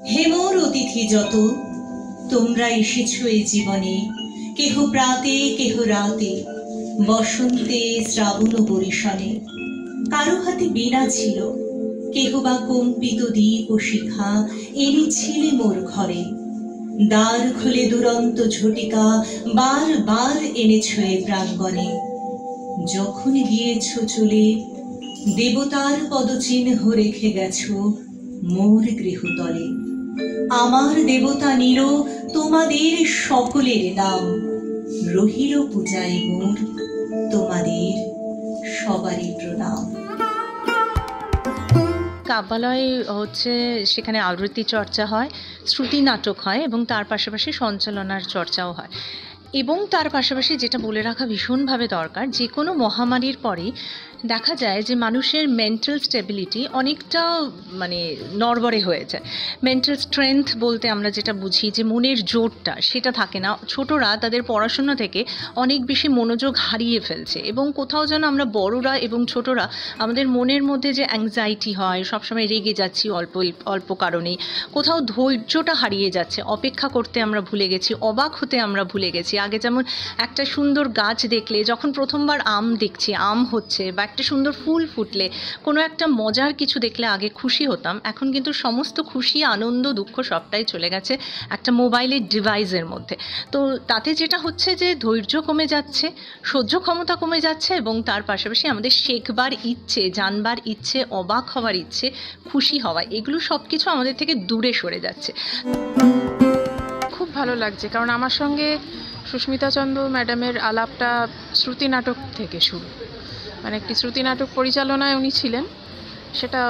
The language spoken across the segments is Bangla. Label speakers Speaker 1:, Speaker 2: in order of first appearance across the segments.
Speaker 1: হে মোর অতিথি যত, তোমরা এসেছ এই জীবনে, কেহ প্রাতে কেহ রাতে, বসন্তে শ্রাবণ বরিশনে। কারো হাতে বীণা ছিল, কেহ বা কম্পিত দীপ ও শিখা এনেছিলে মোর ঘরে। দ্বার খুলে দুরন্ত ঝটিকা বার বার এনেছ এ প্রাঙ্গণে। যখন গিয়েছ চলে, দেবতার পদচিহ্ন রেখে গেছ মোর গৃহতলে। আমার দেবতা নিল তোমাদের সকলের নাম, রহিল পূজায় মোর তোমাদের সবারই প্রণাম।
Speaker 2: কাব্যালয় হচ্ছে সেখানে আবৃত্তি চর্চা হয়, শ্রুতি নাটক হয় এবং তার পাশাপাশি সঞ্চালনার চর্চাও হয়। এবং তার পাশাপাশি যেটা বলে রাখা ভীষণভাবে দরকার, যে কোনো মহামারীর পরেই দেখা যায় যে মানুষের মেন্টাল স্টেবিলিটি অনেকটা নড়বড়ে হয়ে যায়। মেন্টাল স্ট্রেংথ বলতে আমরা যেটা বুঝি যে মনের জোরটা, সেটা থাকে না। ছোটরা তাদের পড়াশোনা থেকে অনেক বেশি মনোযোগ হারিয়ে ফেলছে এবং কোথাও যেন আমরা বড়রা এবং ছোটরা আমাদের মনের মধ্যে যে অ্যাংজাইটি হয়, সবসময় রেগে যাচ্ছি অল্প অল্প কারণেই, কোথাও ধৈর্যটা হারিয়ে যাচ্ছে, অপেক্ষা করতে আমরা ভুলে গেছি, অবাক হতে আমরা ভুলে গেছি। আগে যেমন একটা সুন্দর গাছ দেখলে, যখন প্রথমবার আম দেখছি, আম হচ্ছে, বা একটা সুন্দর ফুল ফুটলে, কোনো একটা মজার কিছু দেখলে আগে খুশি হতাম, এখন কিন্তু সমস্ত খুশি, আনন্দ, দুঃখ সবটাই চলে গেছে একটা মোবাইলের ডিভাইসের মধ্যে। তো তাতে যেটা হচ্ছে যে ধৈর্য কমে যাচ্ছে, সহ্য ক্ষমতা কমে যাচ্ছে এবং তার পাশাপাশি আমাদের শেখবার ইচ্ছে, জানবার ইচ্ছে, অবাক হওয়ার ইচ্ছে, খুশি হওয়া, এগুলো সব কিছু আমাদের থেকে দূরে সরে যাচ্ছে।
Speaker 3: খুব ভালো লাগছে, কারণ আমার সঙ্গে সুস্মিতা চন্দ্র ম্যাডামের আলাপটা শ্রুতি নাটক থেকে শুরু। একটি শ্রুতি নাটক পরিচালনায় উনি ছিলেন, সেটা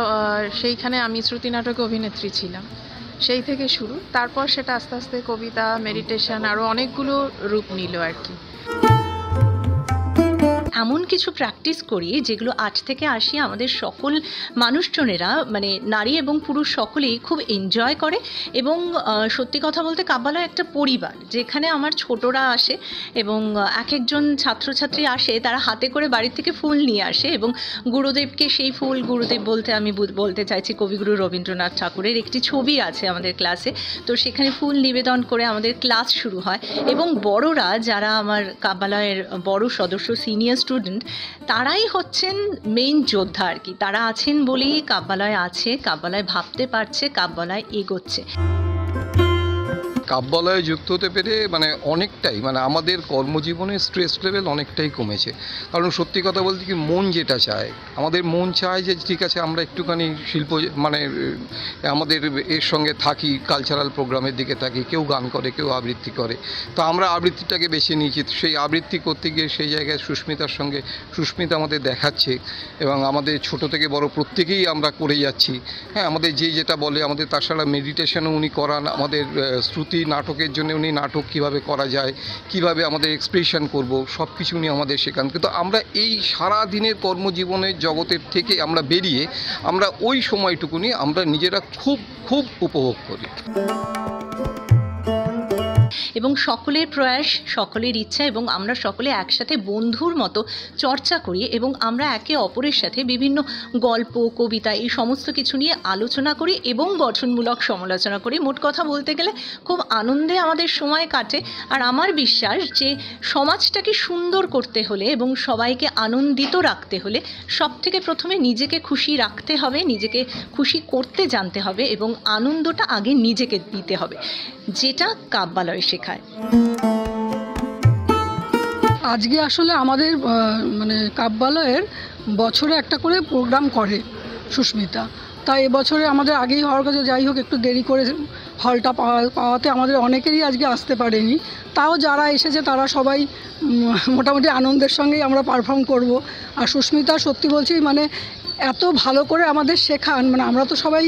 Speaker 3: সেইখানে আমি শ্রুতি নাটকে অভিনেত্রী ছিলাম, সেই থেকে শুরু। তারপর সেটা আস্তে আস্তে কবিতা, মেডিটেশন, আরও অনেকগুলো রূপ নিল আর কি।
Speaker 2: এমন কিছু প্র্যাকটিস করি যেগুলো 8 থেকে 80 আমাদের সকল মানুষজনেরা, নারী এবং পুরুষ সকলেই খুব এনজয় করে। এবং সত্যি কথা বলতে কাব্যালয় একটা পরিবার, যেখানে আমার ছোটরা আসে এবং এক একজন ছাত্রছাত্রী আসে, তারা হাতে করে বাড়ির থেকে ফুল নিয়ে আসে এবং গুরুদেবকে সেই ফুল, গুরুদেব বলতে আমি বলতে চাইছি কবিগুরু রবীন্দ্রনাথ ঠাকুরের একটি ছবি আছে আমাদের ক্লাসে, তো সেখানে ফুল নিবেদন করে আমাদের ক্লাস শুরু হয়। এবং বড়রা, যারা আমার কাব্যালয়ের বড় সদস্য, সিনিয়র স্টুডেন্ট, তারাই হচ্ছেন মেইন যোদ্ধা আর কি। তারা আছেন বলেই কাব্যালয় আছে, কাব্যালয় ভাবতে পারছে, কাব্যালয় এগোচ্ছে।
Speaker 4: কাব্যালয়ে যুক্ত হতে পেরে অনেকটাই আমাদের কর্মজীবনে স্ট্রেস লেভেল অনেকটাই কমেছে। কারণ সত্যি কথা বলতে কি, মন যেটা চায়, আমাদের মন চায় যে ঠিক আছে আমরা একটুখানি শিল্প আমাদের এর সঙ্গে থাকি, কালচারাল প্রোগ্রামের দিকে থাকি, কেউ গান করে, কেউ আবৃত্তি করে, তো আমরা আবৃত্তিটাকে বেছে নিয়েছি। সেই আবৃত্তি করতে গিয়ে সেই জায়গায় সুস্মিতার সঙ্গে, সুস্মিতা আমাদের দেখাচ্ছে এবং আমাদের ছোট থেকে বড় প্রত্যেকেই আমরা করে যাচ্ছি। হ্যাঁ, আমাদের যেটা বলে, আমাদের তাছাড়া মেডিটেশনও উনি করান, আমাদের শ্রুতি নাটকের জন্য উনি নাটক কিভাবে করা যায়, কিভাবে আমাদের এক্সপ্রেশন করব, সব কিছু উনি আমাদের শেখান। কিন্তু আমরা এই সারা দিনের কর্মজীবনের জগতের থেকে আমরা বেরিয়ে আমরা ওই সময়টুকুনি আমরা নিজেরা খুব খুব উপভোগ করি।
Speaker 2: এবং সকলের প্রয়াস, সকলের ইচ্ছা, এবং আমরা সকলে একসাথে বন্ধুর মতো চর্চা করি এবং আমরা একে অপরের সাথে বিভিন্ন গল্প, কবিতা, এই সমস্ত কিছু নিয়ে আলোচনা করি এবং গঠনমূলক সমালোচনা করি। মোট কথা বলতে গেলে খুব আনন্দে আমাদের সময় কাটে। আর আমার বিশ্বাস যে সমাজটাকে সুন্দর করতে হলে এবং সবাইকে আনন্দিত রাখতে হলে সব থেকে প্রথমে নিজেকে খুশি রাখতে হবে, নিজেকে খুশি করতে জানতে হবে এবং আনন্দটা আগে নিজেকে দিতে হবে, যেটা কাব্যালয় শেখায়।
Speaker 5: আজকে আসলে আমাদের কাব্যালয়ের বছরে একটা করে প্রোগ্রাম করে সুস্মিতা, তাই এবছরে আমাদের আগেই হওয়ার কাছে, যাই হোক একটু দেরি করে হলটা পাওয়াতে আমাদের অনেকেরই আজকে আসতে পারেনি। তাও যারা এসেছে তারা সবাই মোটামুটি আনন্দের সঙ্গেই আমরা পারফর্ম করব। আর সুস্মিতা সত্যি বলছি এত ভালো করে আমাদের শেখান, আমরা তো সবাই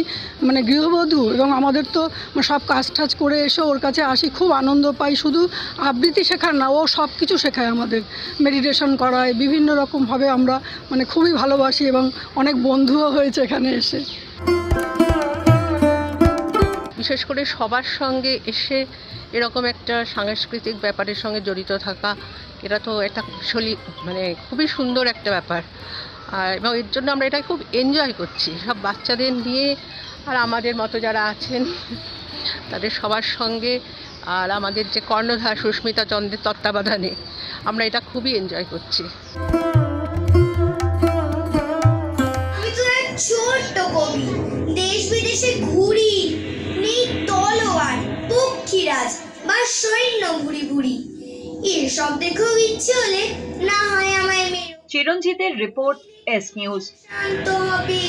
Speaker 5: গৃহবধূ এবং আমাদের তো সব কাজ টাজ করে এসে ওর কাছে আসি, খুব আনন্দ পাই। শুধু আবৃত্তি শেখান না, ও সব কিছু শেখায় আমাদের, মেডিটেশন করায়, বিভিন্ন রকমভাবে আমরা খুবই ভালোবাসি এবং অনেক বন্ধুও হয়েছে এখানে এসে।
Speaker 6: বিশেষ করে সবার সঙ্গে এসে এরকম একটা সাংস্কৃতিক ব্যাপারের সঙ্গে জড়িত থাকা, এটা তো একটা খুবই সুন্দর একটা ব্যাপার। এবং এর জন্য আমরা এটা খুব এনজয় করছি। সব বাচ্চাদের নিয়ে আর আমাদের মতো যারা আছেন তাদের সবার সঙ্গে, আর আমাদের যে কর্ণধার সুস্মিতা চন্দ্রের তত্ত্বাবধানে আমরা এটা খুবই এনজয় করছি।
Speaker 7: আমি তো এক ছোট্ট কবি, দেশ বিদেশে ঘুরি, নেই তলোয়ার, পক্ষীরাজ বা সৈন্য ভুরি ভুরি। এসব দেখেও ইচ্ছে হলে না হয় আমায় মেরো।
Speaker 8: চিরঞ্জিতের রিপোর্ট, এস নিউজ।
Speaker 7: শান্ত হবে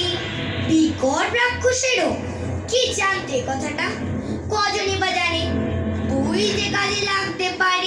Speaker 7: বিকট রাক্ষসেরও কি জানতে কথাটা, কজনই বা জানে, বুঝতে কাজে লাগতে পারে।